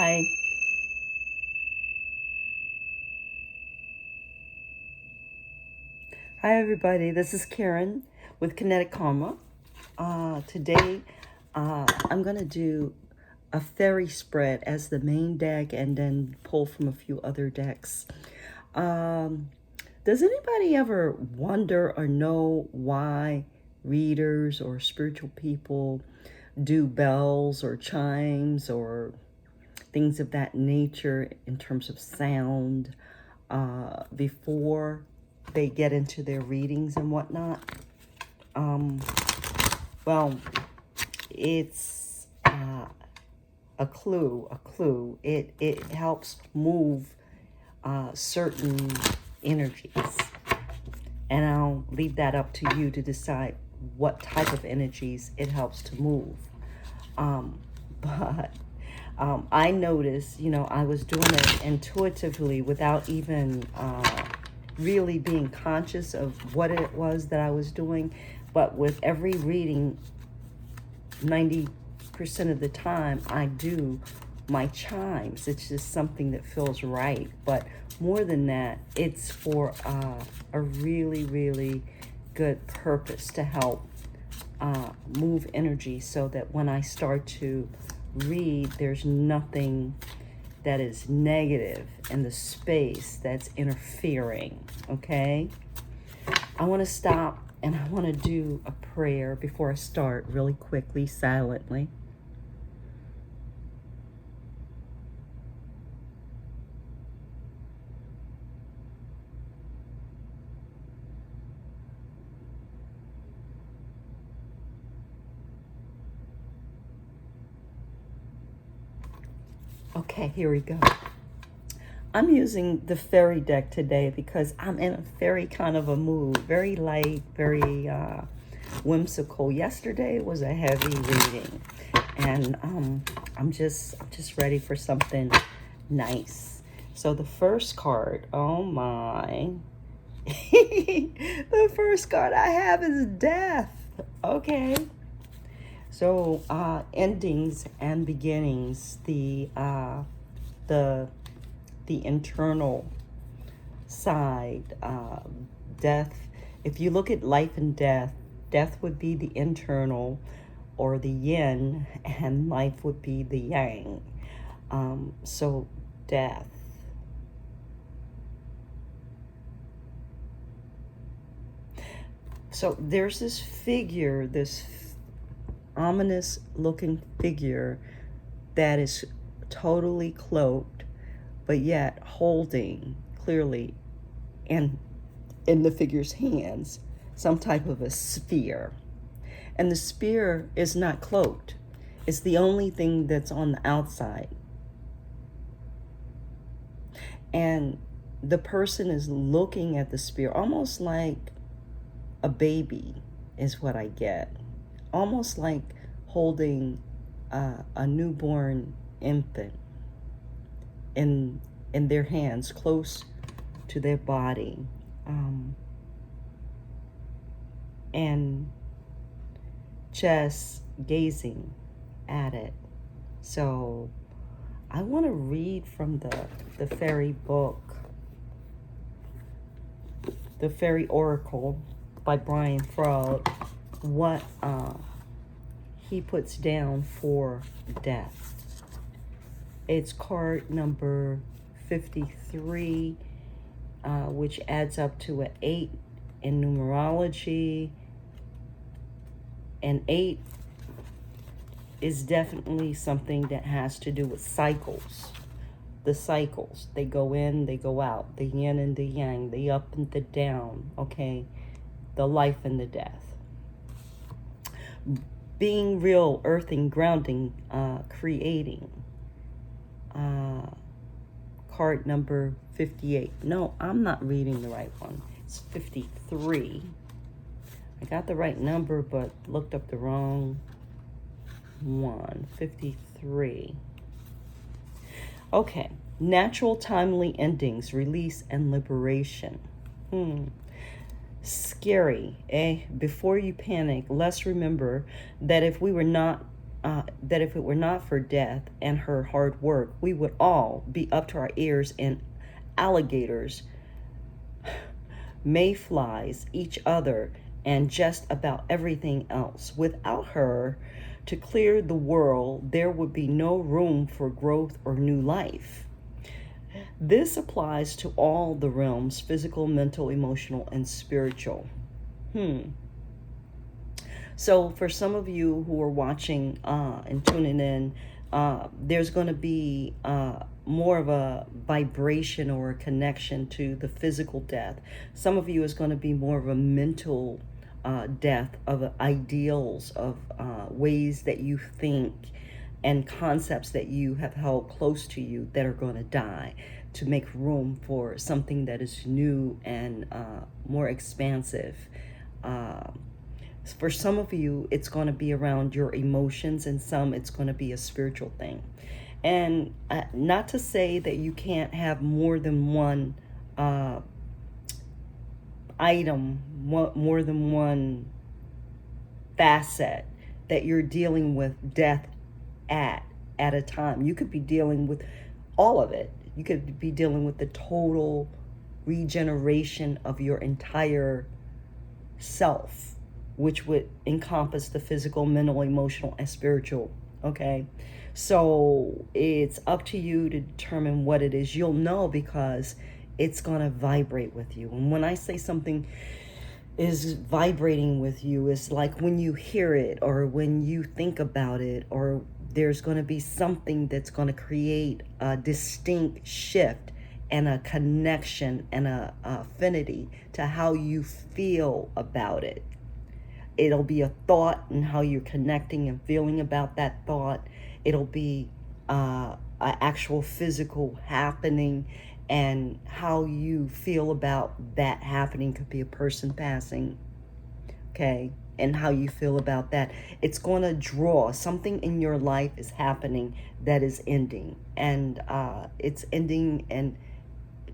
Hi. Hi, everybody. This is Karen with Kinetic Karma. Today, I'm going to do a fairy spread as the main deck and then pull from a few other decks. Does anybody ever wonder or know why readers or spiritual people do bells or chimes or things of that nature in terms of sound before they get into their readings and whatnot? Well, it's a clue. It helps move certain energies. And I'll leave that up to you to decide what type of energies it helps to move. But I noticed, I was doing it intuitively without even really being conscious of what it was that I was doing. But with every reading, 90% of the time, I do my chimes. It's just something that feels right. But more than that, it's for a really, really good purpose to help move energy so that when I start to read, there's nothing that is negative in the space that's interfering, okay? I want to stop and I want to do a prayer before I start really quickly, silently. Okay, here we go. I'm using the fairy deck today because I'm in a fairy kind of a mood. Very light, very whimsical. Yesterday was a heavy reading. And I'm just ready for something nice. So the first card, oh my. The first card I have is death. Okay. So endings and beginnings, the internal side, death. If you look at life and death, death would be the internal or the yin, and life would be the yang. So death. So there's this figure, this ominous looking figure that is totally cloaked, but yet holding clearly in the figure's hands some type of a sphere. And the sphere is not cloaked. It's the only thing that's on the outside. And the person is looking at the sphere almost like a baby is what I get. Almost like holding a newborn infant in their hands, close to their body, and just gazing at it. So I want to read from the fairy book, The Fairy Oracle by Brian Froud, what he puts down for death. It's card number 53, which adds up to an 8 in numerology. And 8 is definitely something that has to do with cycles. The cycles, they go in, they go out, the yin and the yang, the up and the down, okay? The life and the death. Being real, earthing, grounding, creating. Card number 58. No, I'm not reading the right one. It's 53. I got the right number, but looked up the wrong one. 53. Okay. Natural, timely endings, release, and liberation. Scary, eh? Before you panic, let's remember that if we were not that if it were not for death and her hard work, we would all be up to our ears in alligators, mayflies, each other, and just about everything else. Without her to clear the world, there would be no room for growth or new life. This applies to all the realms: physical, mental, emotional, and spiritual. So for some of you who are watching and tuning in, there's going to be more of a vibration or a connection to the physical death. Some of you is going to be more of a mental death of ideals, of ways that you think and concepts that you have held close to you that are going to die, to make room for something that is new and more expansive. For some of you, it's going to be around your emotions, and some it's going to be a spiritual thing. And not to say that you can't have more than one item, more than one facet that you're dealing with death at a time. You could be dealing with all of it. You could be dealing with the total regeneration of your entire self, which would encompass the physical, mental, emotional, and spiritual. Okay, so it's up to you to determine what it is. You'll know because it's going to vibrate with you. And when I say something is vibrating with you, it's like when you hear it or when you think about it, or there's going to be something that's going to create a distinct shift and a connection and a affinity to how you feel about it. It'll be a thought and how you're connecting and feeling about that thought. It'll be an actual physical happening, and how you feel about that happening. Could be a person passing, okay, and how you feel about that. It's going to draw something in your life is happening that is ending, and it's ending in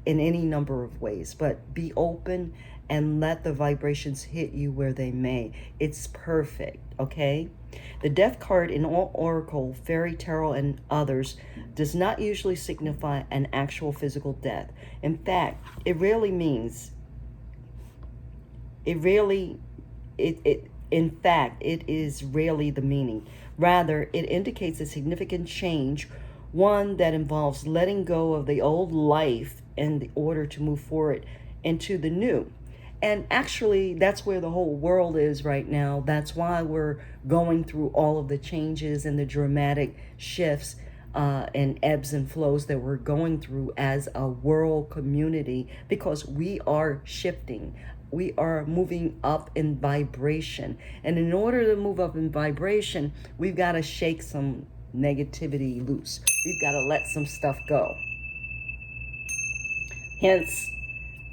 any number of ways. But be open and let the vibrations hit you where they may. It's perfect, okay? The death card in all oracle, fairy tarot, and others does not usually signify an actual physical death. In fact, it really means, in fact, it is rarely the meaning. Rather, it indicates a significant change, one that involves letting go of the old life in order to move forward into the new. And actually, that's where the whole world is right now. That's why we're going through all of the changes and the dramatic shifts and ebbs and flows that we're going through as a world community, because we are shifting. We are moving up in vibration. And in order to move up in vibration, we've got to shake some negativity loose. We've got to let some stuff go. Hence,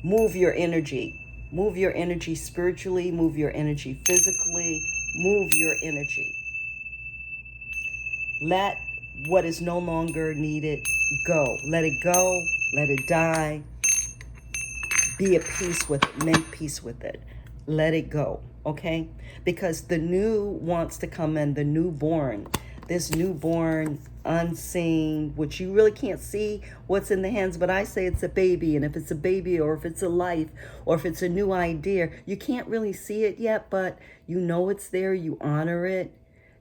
move your energy. Move your energy spiritually, move your energy physically, move your energy. Let what is no longer needed go. Let it go, let it die. Be at peace with it, make peace with it. Let it go, okay? Because the new wants to come in, the newborn. This newborn, unseen, which you really can't see what's in the hands, but I say it's a baby. And if it's a baby, or if it's a life, or if it's a new idea, you can't really see it yet, but you know it's there. You honor it.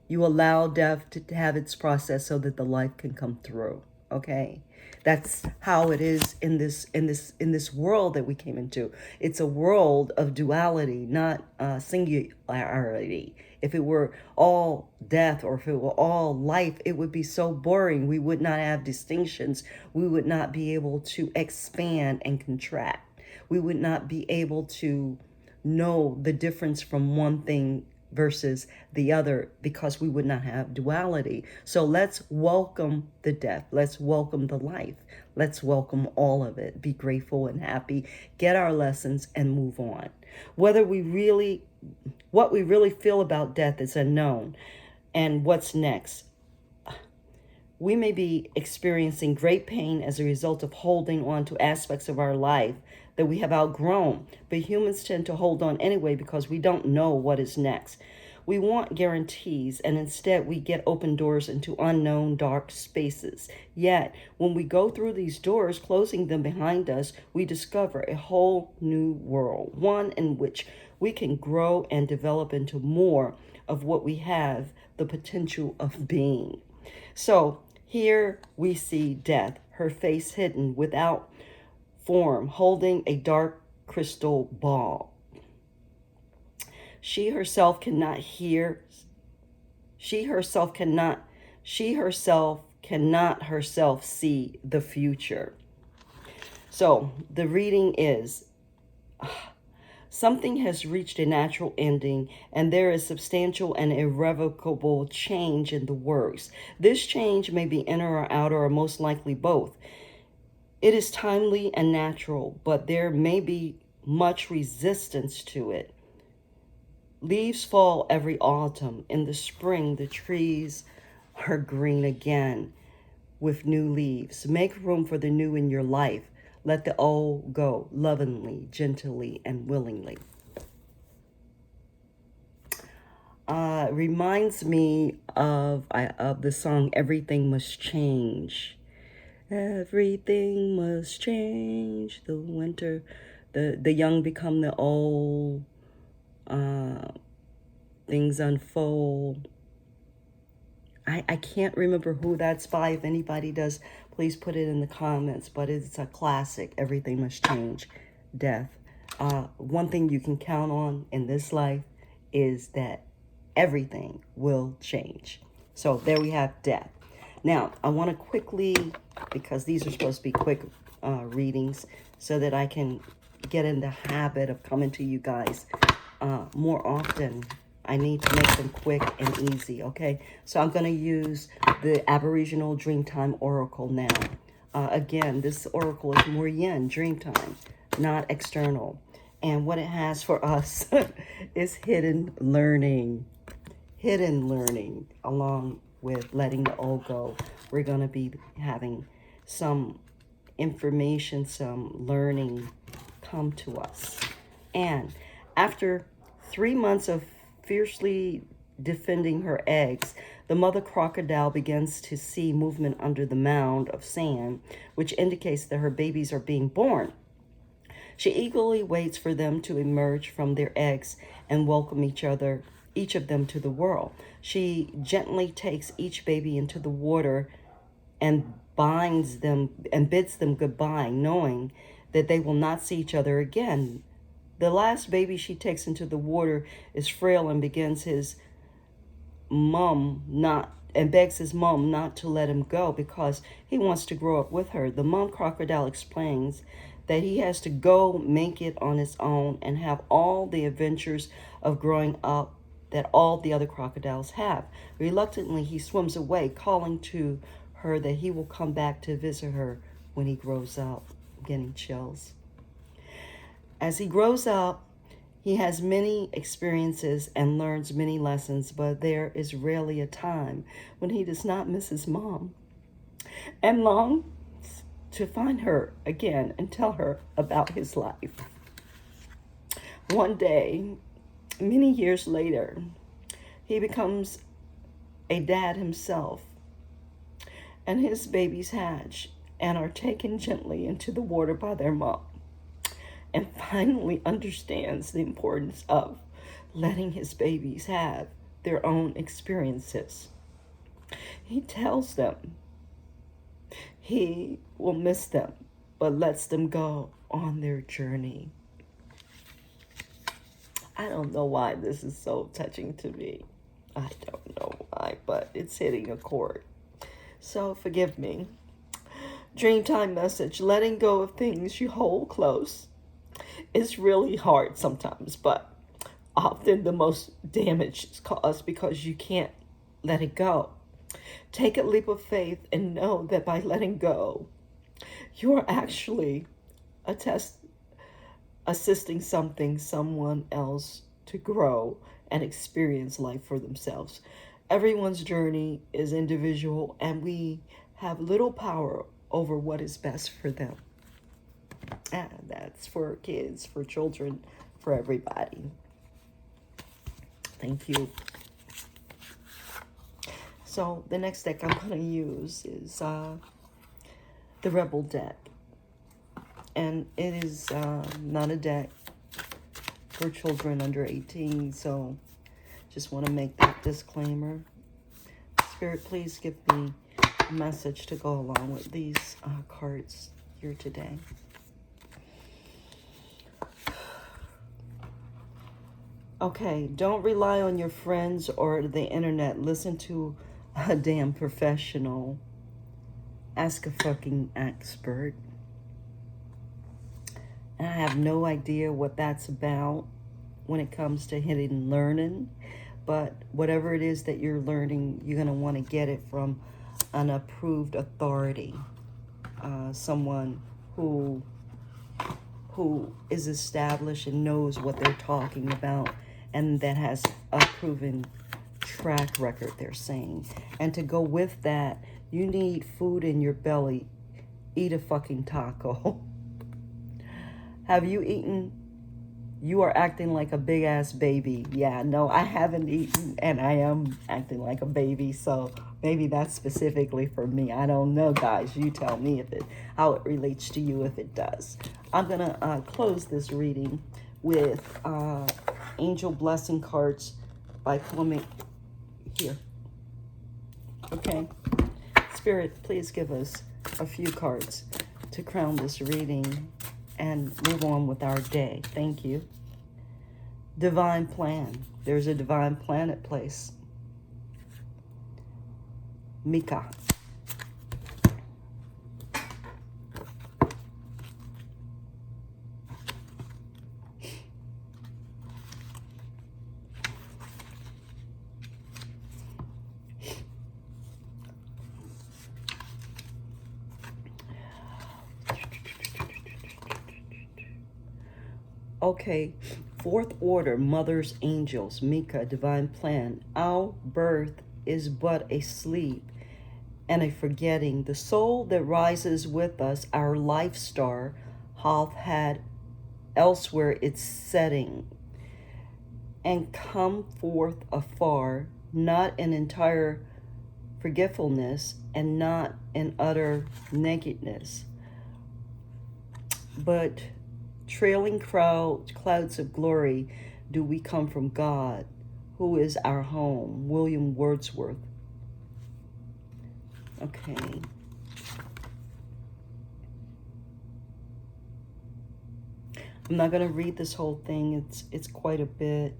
You allow death to have its process so that the life can come through. Okay, that's how it is in this world that we came into. It's a world of duality, not singularity. If it were all death, or if it were all life, it would be so boring. We would not have distinctions. We would not be able to expand and contract. We would not be able to know the difference from one thing versus the other, because we would not have duality. So let's welcome the death. Let's welcome the life. Let's welcome all of it. Be grateful and happy. Get our lessons and move on. What we really feel about death is unknown. And what's next? We may be experiencing great pain as a result of holding on to aspects of our life that we have outgrown. But humans tend to hold on anyway because we don't know what is next. We want guarantees, and instead we get open doors into unknown dark spaces. Yet, when we go through these doors, closing them behind us, we discover a whole new world, one in which we can grow and develop into more of what we have the potential of being. So here we see Death, her face hidden without form, holding a dark crystal ball. She herself cannot hear. She herself cannot herself see the future. So the reading is, something has reached a natural ending, and there is substantial and irrevocable change in the works. This change may be inner or outer, or most likely both. It is timely and natural, but there may be much resistance to it. Leaves fall every autumn. In the spring, the trees are green again with new leaves. Make room for the new in your life. Let the old go lovingly, gently, and willingly. Reminds me of the song Everything Must Change. Everything must change. The winter, the young become the old. Things unfold. I can't remember who that's by. If anybody does, please put it in the comments. But it's a classic. Everything must change. Death. One thing you can count on in this life is that everything will change. So there we have Death. Now, I want to quickly, because these are supposed to be quick readings, so that I can get in the habit of coming to you guys more often. I need to make them quick and easy, okay? So I'm going to use the Aboriginal Dreamtime Oracle now. Again, this oracle is more yin, dreamtime, not external. And what it has for us is hidden learning. Hidden learning, along with letting the old go. We're going to be having some information, some learning come to us. And after 3 months of fiercely defending her eggs, the mother crocodile begins to see movement under the mound of sand, which indicates that her babies are being born. She eagerly waits for them to emerge from their eggs and welcome each of them to the world. She gently takes each baby into the water and binds them and bids them goodbye, knowing that they will not see each other again. The last baby she takes into the water is frail and begs his mom not to let him go because he wants to grow up with her. The mom crocodile explains that he has to go make it on his own and have all the adventures of growing up that all the other crocodiles have. Reluctantly, he swims away, calling to her that he will come back to visit her when he grows up. I'm getting chills. As he grows up, he has many experiences and learns many lessons, but there is rarely a time when he does not miss his mom and longs to find her again and tell her about his life. One day, many years later, he becomes a dad himself, and his babies hatch and are taken gently into the water by their mom, and finally understands the importance of letting his babies have their own experiences. He tells them he will miss them, but lets them go on their journey. I don't know why this is so touching to me. I don't know why, but it's hitting a chord. So forgive me. Dreamtime message: letting go of things you hold close is really hard sometimes, but often the most damage is caused because you can't let it go. Take a leap of faith and know that by letting go, you are actually assisting someone else to grow and experience life for themselves. Everyone's journey is individual, and we have little power over what is best for them. And that's for kids, for children, for everybody. Thank you. So the next deck I'm going to use is the Rebel deck. And it is not a deck for children under 18, so just want to make that disclaimer. Spirit, please give me a message to go along with these cards here today. Okay, don't rely on your friends or the internet. Listen to a damn professional. Ask a fucking expert. And I have no idea what that's about when it comes to hidden learning. But whatever it is that you're learning, you're going to want to get it from an approved authority. Someone who is established and knows what they're talking about, and that has a proven track record, they're saying. And to go with that, you need food in your belly. Eat a fucking taco. Have you eaten? You are acting like a big ass baby. Yeah, no, I haven't eaten, and I am acting like a baby, so maybe that's specifically for me. I don't know, guys. You tell me how it relates to you, if it does. I'm gonna close this reading with Angel Blessing cards by pulling here. Okay, Spirit, please give us a few cards to crown this reading and move on with our day. Thank you. Divine plan. There's a divine plan at place. Mika. Okay, fourth order, mother's angels, Mika, divine plan. Our birth is but a sleep and a forgetting. The soul that rises with us, our life star, hath had elsewhere its setting, and come forth afar, not in entire forgetfulness and not in utter nakedness, but trailing clouds of glory do we come from God, who is our home. William Wordsworth. Okay. I'm not going to read this whole thing. It's quite a bit.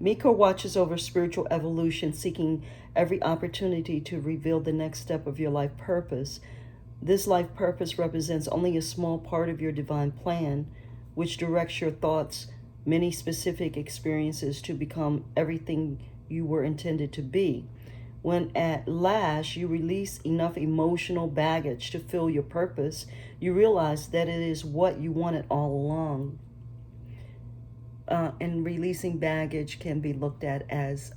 Mika watches over spiritual evolution, seeking every opportunity to reveal the next step of your life purpose. This life purpose represents only a small part of your divine plan, which directs your thoughts, many specific experiences to become everything you were intended to be. When at last you release enough emotional baggage to fill your purpose, you realize that it is what you wanted all along. And releasing baggage can be looked at as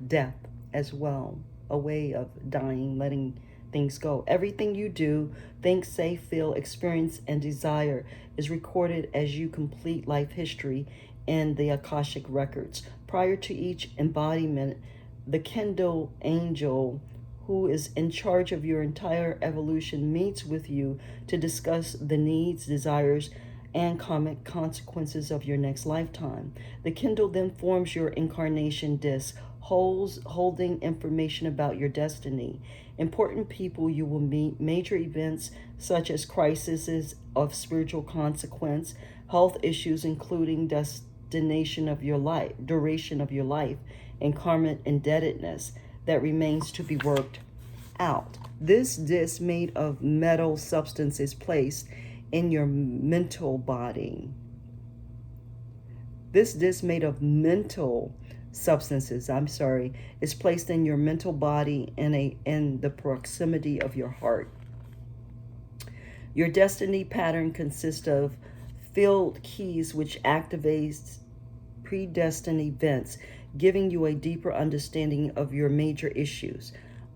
death as well, a way of dying, letting things go. Everything you do, think, say, feel, experience, and desire is recorded as you complete life history in the Akashic records. Prior to each embodiment, the Kindle angel, who is in charge of your entire evolution, meets with you to discuss the needs, desires, and karmic consequences of your next lifetime. The Kindle then forms your incarnation disc, holding information about your destiny. Important people you will meet, major events such as crises of spiritual consequence, health issues including duration of your life, and karmic indebtedness that remains to be worked out. This disc made of metal substance is placed in your mental body. This disc made of mental substances, is placed in your mental body in the proximity of your heart. Your destiny pattern consists of field keys which activates predestined events, giving you a deeper understanding of your major issues.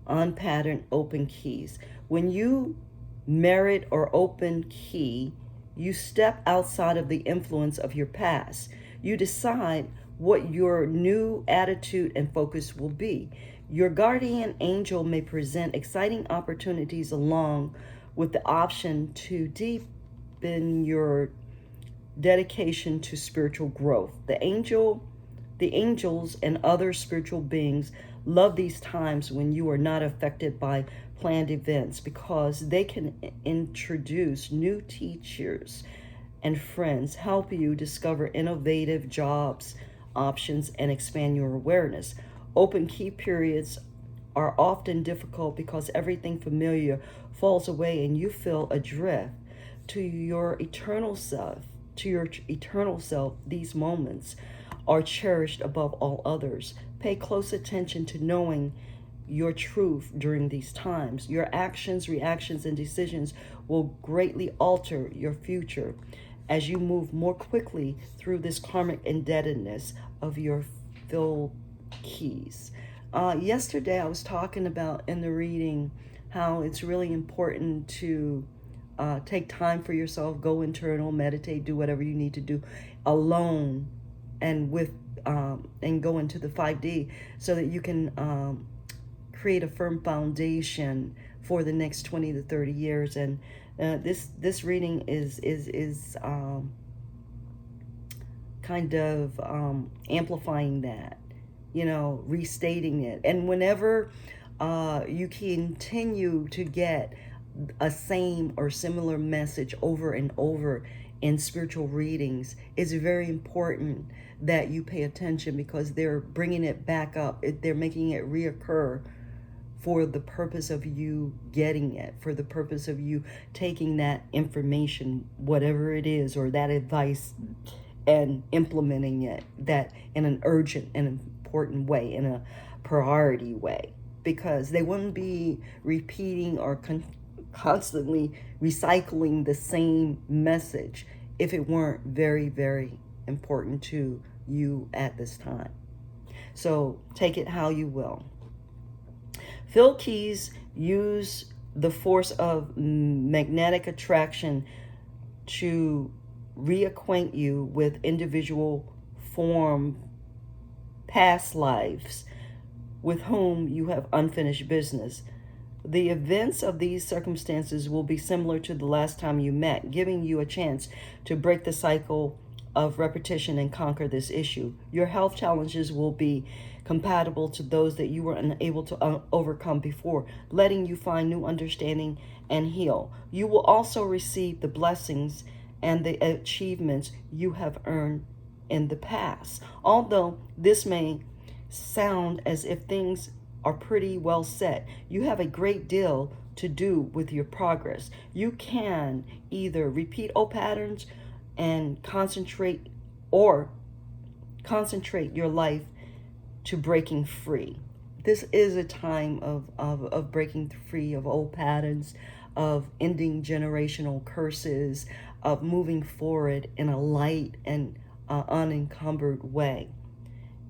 Unpatterned open keys. When you merit or open key, you step outside of the influence of your past. You decide what your new attitude and focus will be. Your guardian angel may present exciting opportunities along with the option to deepen your dedication to spiritual growth. The angels and other spiritual beings love these times when you are not affected by planned events, because they can introduce new teachers and friends, help you discover innovative jobs options, and expand your awareness. Open key periods are often difficult because everything familiar falls away and you feel adrift to your eternal self. These moments are cherished above all others. Pay close attention to knowing your truth during these times. Your actions, reactions, and decisions will greatly alter your future as you move more quickly through this karmic indebtedness of your filled keys. Yesterday, I was talking about in the reading how it's really important to take time for yourself, go internal, meditate, do whatever you need to do alone and with and go into the 5D so that you can create a firm foundation for the next 20 to 30 years. And this reading is kind of amplifying that, restating it. And whenever you continue to get a same or similar message over and over in spiritual readings, it's very important that you pay attention, because they're bringing it back up. They're making it reoccur for the purpose of you getting it, for the purpose of you taking that information, whatever it is, or that advice, and implementing it that in an urgent and important way, in a priority way, because they wouldn't be repeating or constantly recycling the same message if it weren't very, very important to you at this time. So take it how you will. Field keys use the force of magnetic attraction to reacquaint you with individual form past lives with whom you have unfinished business. The events of these circumstances will be similar to the last time you met, giving you a chance to break the cycle of repetition and conquer this issue. Your health challenges will be compatible to those that you were unable to overcome before, letting you find new understanding and heal. You will also receive the blessings and the achievements you have earned in the past. Although this may sound as if things are pretty well set, you have a great deal to do with your progress. You can either repeat old patterns and concentrate your life to breaking free. This is a time of breaking free of old patterns, of ending generational curses, of moving forward in a light and unencumbered way,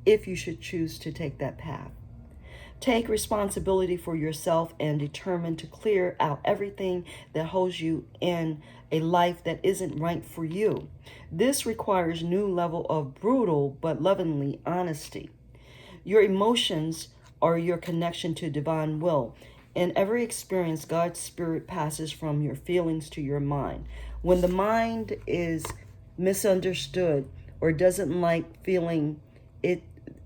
if you should choose to take that path. Take responsibility for yourself and determine to clear out everything that holds you in a life that isn't right for you. This requires new level of brutal but lovingly honesty. Your emotions are your connection to divine will. In every experience, God's Spirit passes from your feelings to your mind. When the mind is misunderstood or doesn't like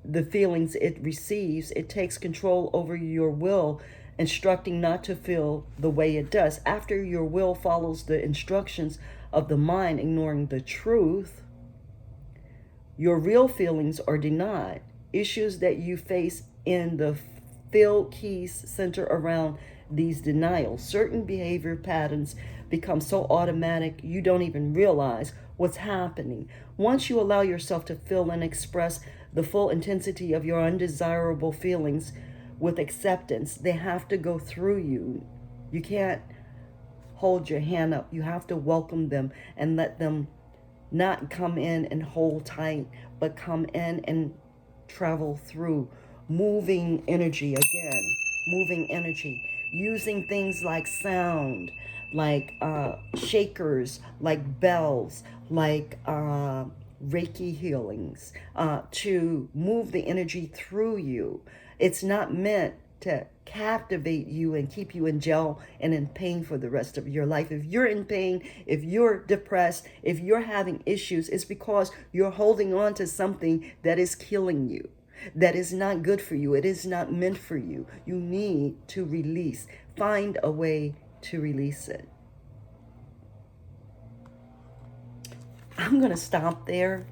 the feelings it receives, it takes control over your will, instructing not to feel the way it does. After your will follows the instructions of the mind, ignoring the truth, your real feelings are denied. Issues that you face in the field keys center around these denials. Certain behavior patterns become so automatic you don't even realize what's happening. Once you allow yourself to feel and express the full intensity of your undesirable feelings with acceptance, they have to go through you. You can't hold your hand up. You have to welcome them and let them not come in and hold tight, but come in and travel through. Moving energy, using things like sound, like shakers, like bells, like Reiki healings, to move the energy through you. It's not meant to captivate you and keep you in jail and in pain for the rest of your life. If you're in pain, if you're depressed, if you're having issues, it's because you're holding on to something that is killing you, that is not good for you. It is not meant for you. You need to release. Find a way to release it. I'm going to stop there.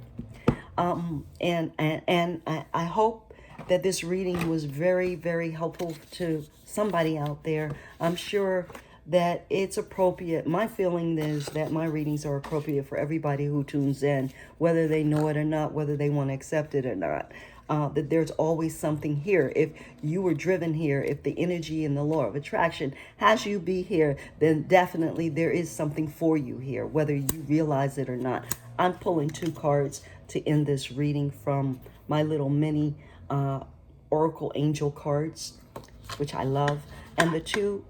And I hope that this reading was very, very helpful to somebody out there. I'm sure that it's appropriate. My feeling is that my readings are appropriate for everybody who tunes in, whether they know it or not, whether they want to accept it or not. That there's always something here. If you were driven here, if the energy and the law of attraction has you be here, then definitely there is something for you here, whether you realize it or not. I'm pulling 2 cards to end this reading from my little mini Oracle Angel cards, which I love. And the 2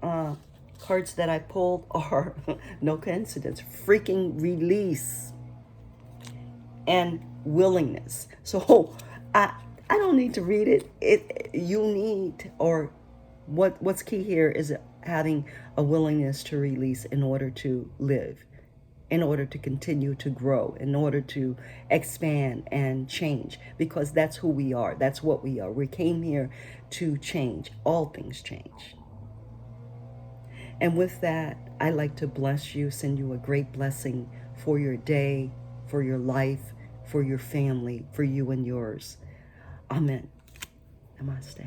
cards that I pulled are, no coincidence, freaking release and willingness. So I don't need to read it. You need, or what's key here is having a willingness to release in order to live, in order to continue to grow, in order to expand and change, because that's who we are. That's what we are. We came here to change. All things change. And with that, I'd like to bless you, send you a great blessing for your day, for your life, for your family, for you and yours. Amen. Namaste.